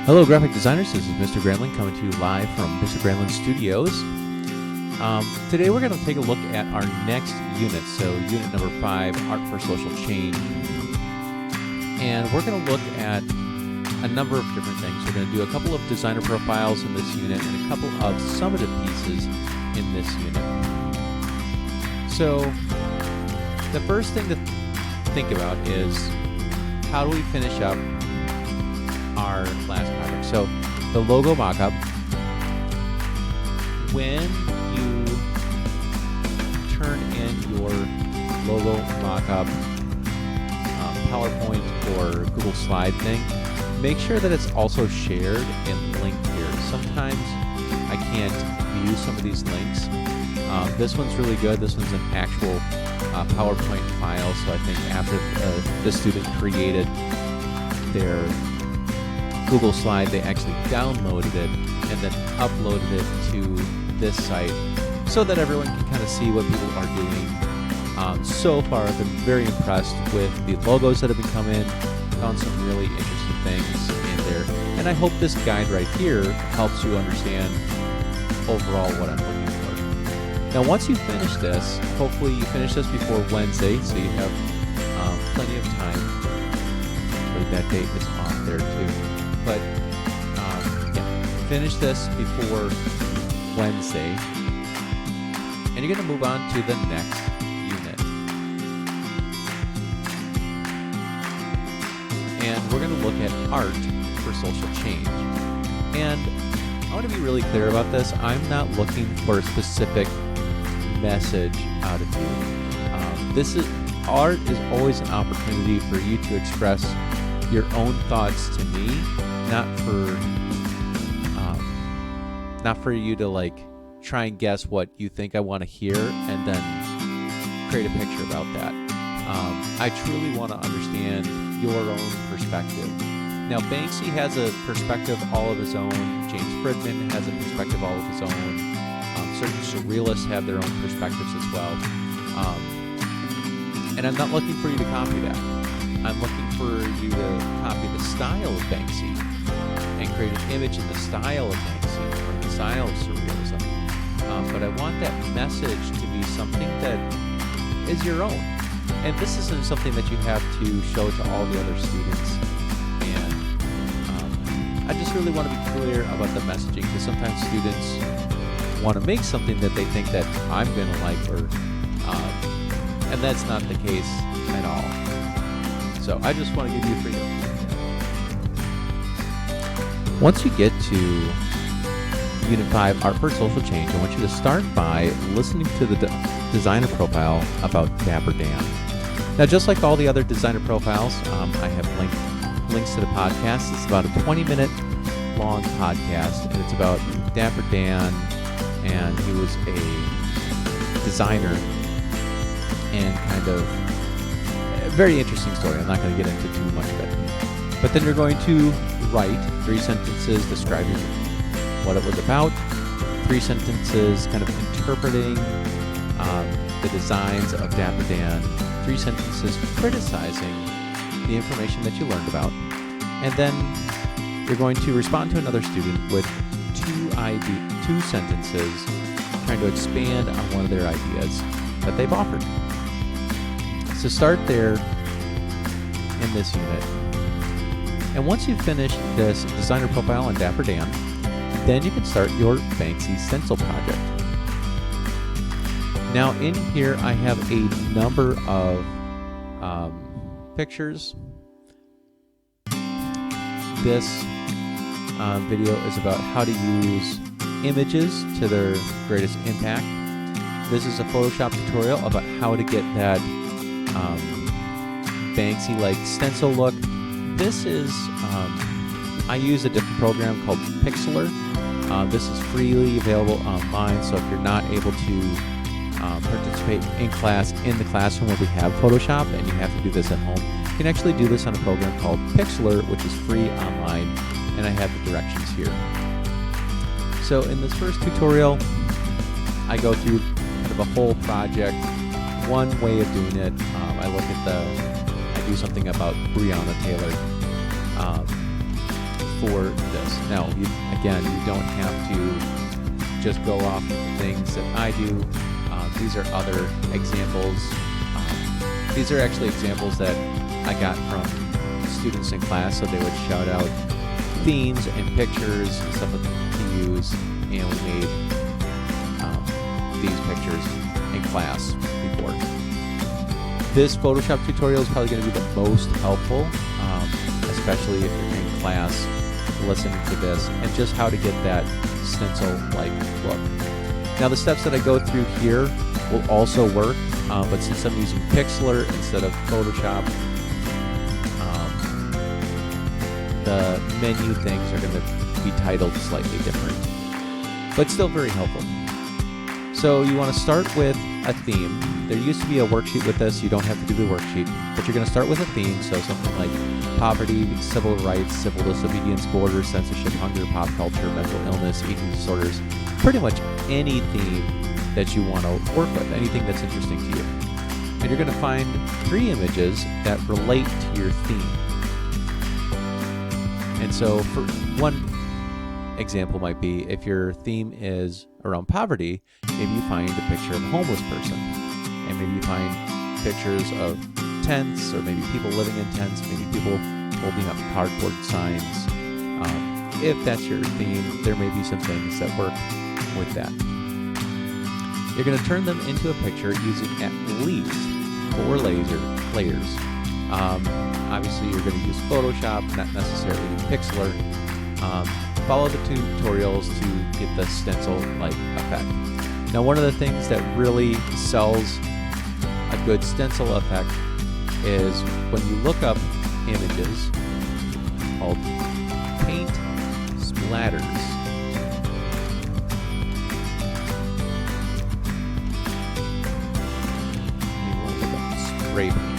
Hello, graphic designers. This is Mr. Granlin coming to you live from Mr. Granlin Studios. Today we're going to take a look at our next unit, so unit number 5, Art for Social Change. And we're going to look at a number of different things. We're going to do a couple of designer profiles in this unit and a couple of summative pieces in this unit. So the first thing to think about is how do we finish up our class project. So the logo mockup, when you turn in your logo mockup PowerPoint or Google slide thing, make sure that it's also shared and linked here. Sometimes I can't view some of these links. This one's really good. This one's an actual PowerPoint file, so I think after the student created their Google slide, they actually downloaded it and then uploaded it to this site so that everyone can kind of see what people are doing. So far, I've been very impressed with the logos that have been coming in. Found some really interesting things in there, and I hope this guide right here helps you understand overall what I'm looking for. Now, once you finish this, hopefully you finish this before Wednesday, so you have plenty of time. But that date is off there too. But finish this before Wednesday, and you're going to move on to the next unit. And we're going to look at art for social change. And I want to be really clear about this. I'm not looking for a specific message out of you. Art is always an opportunity for you to express your own thoughts to me, not for you to like try and guess what you think I want to hear and then create a picture about that. I truly want to understand your own perspective. Now, Banksy has a perspective all of his own. James Fridman has a perspective all of his own. Certain surrealists have their own perspectives as well. And I'm not looking for you to copy that. I'm looking for you to copy the style of Banksy and create an image in the style of Banksy or the style of surrealism. But I want that message to be something that is your own. And this isn't something that you have to show to all the other students. And I just really want to be clear about the messaging, because sometimes students want to make something that they think that I'm going to like, and that's not the case at all. So I just want to give you freedom. Once you get to Unit 5, Art for Social Change, I want you to start by listening to the designer profile about Dapper Dan. Now, just like all the other designer profiles, I have links to the podcast. It's about a 20-minute long podcast, and it's about Dapper Dan, and he was a designer and kind of a very interesting story. I'm not going to get into too much of it. But then you're going to write 3 sentences describing what it was about, 3 sentences kind of interpreting the designs of Dapper Dan, 3 sentences criticizing the information that you learned about, and then you're going to respond to another student with 2 sentences trying to expand on one of their ideas that they've offered. So start there in this unit. And once you've finished this designer profile on Dapper Dan, then you can start your Banksy Stencil project. Now in here I have a number of pictures. This video is about how to use images to their greatest impact. This is a Photoshop tutorial about how to get that Banksy-like stencil look. This is, I use a different program called Pixlr. This is freely available online, so if you're not able to participate in class in the classroom where we have Photoshop and you have to do this at home, you can actually do this on a program called Pixlr, which is free online, and I have the directions here. So in this first tutorial, I go through kind of a whole project. One way of doing it, I do something about Breonna Taylor. for this. Now, again, you don't have to just go off of the things that I do. These are other examples. These are actually examples that I got from students in class, so they would shout out themes and pictures and stuff to use, and we made these pictures in class before. This Photoshop tutorial is probably going to be the most helpful, especially if you're in class listening to this, and just how to get that stencil-like look. Now, the steps that I go through here will also work, but since I'm using Pixlr instead of Photoshop, the menu things are going to be titled slightly different, but still very helpful. So you want to start with a theme. There used to be a worksheet with this. You don't have to do the worksheet, but you're going to start with a theme. So something like poverty, civil rights, civil disobedience, borders, censorship, hunger, pop culture, mental illness, eating disorders, pretty much any theme that you want to work with, anything that's interesting to you. And you're going to find 3 images that relate to your theme. And so for one example might be, if your theme is around poverty, maybe you find a picture of a homeless person, and maybe you find pictures of tents, or maybe people living in tents, maybe people holding up cardboard signs. If that's your theme, there may be some things that work with that. You're going to turn them into a picture using at least 4 layers. Obviously, you're going to use Photoshop, not necessarily Pixlr. Follow the tutorials to get the stencil-like effect. Now, one of the things that really sells a good stencil effect is when you look up images called paint splatters. We'll look up spray paint.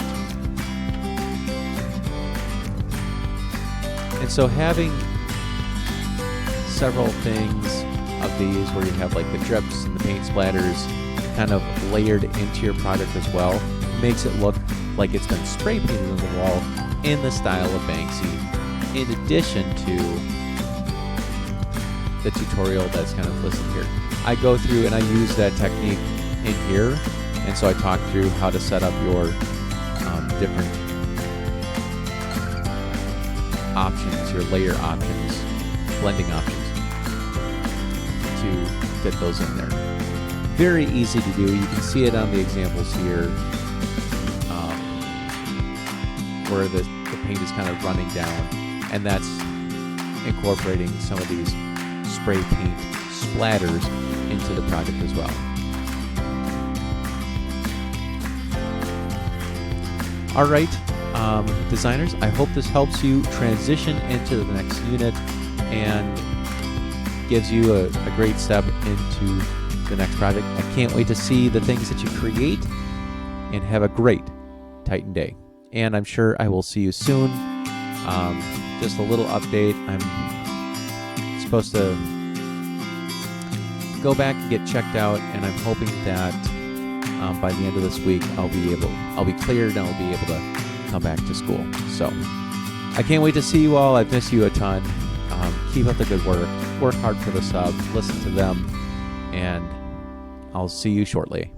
And so having several things of these where you have like the drips and the paint splatters kind of layered into your project as well makes it look like it's been spray painted on the wall in the style of Banksy, in addition to the tutorial that's kind of listed here. I go through and I use that technique in here, and so I talk through how to set up your different options, your layer options, blending options to fit those in there. Very easy to do. You can see it on the examples here, where the paint is kind of running down, and that's incorporating some of these spray paint splatters into the project as well. All right, designers, I hope this helps you transition into the next unit and gives you a great step into the next project. I can't wait to see the things that you create, and have a great Titan Day. And I'm sure I will see you soon. Just a little update. I'm supposed to go back and get checked out, and I'm hoping that by the end of this week I'll be cleared and I'll be able to come back to school. So I can't wait to see you all. I've missed you a ton. Keep up the good work. Work hard for the sub. Listen to them, and I'll see you shortly.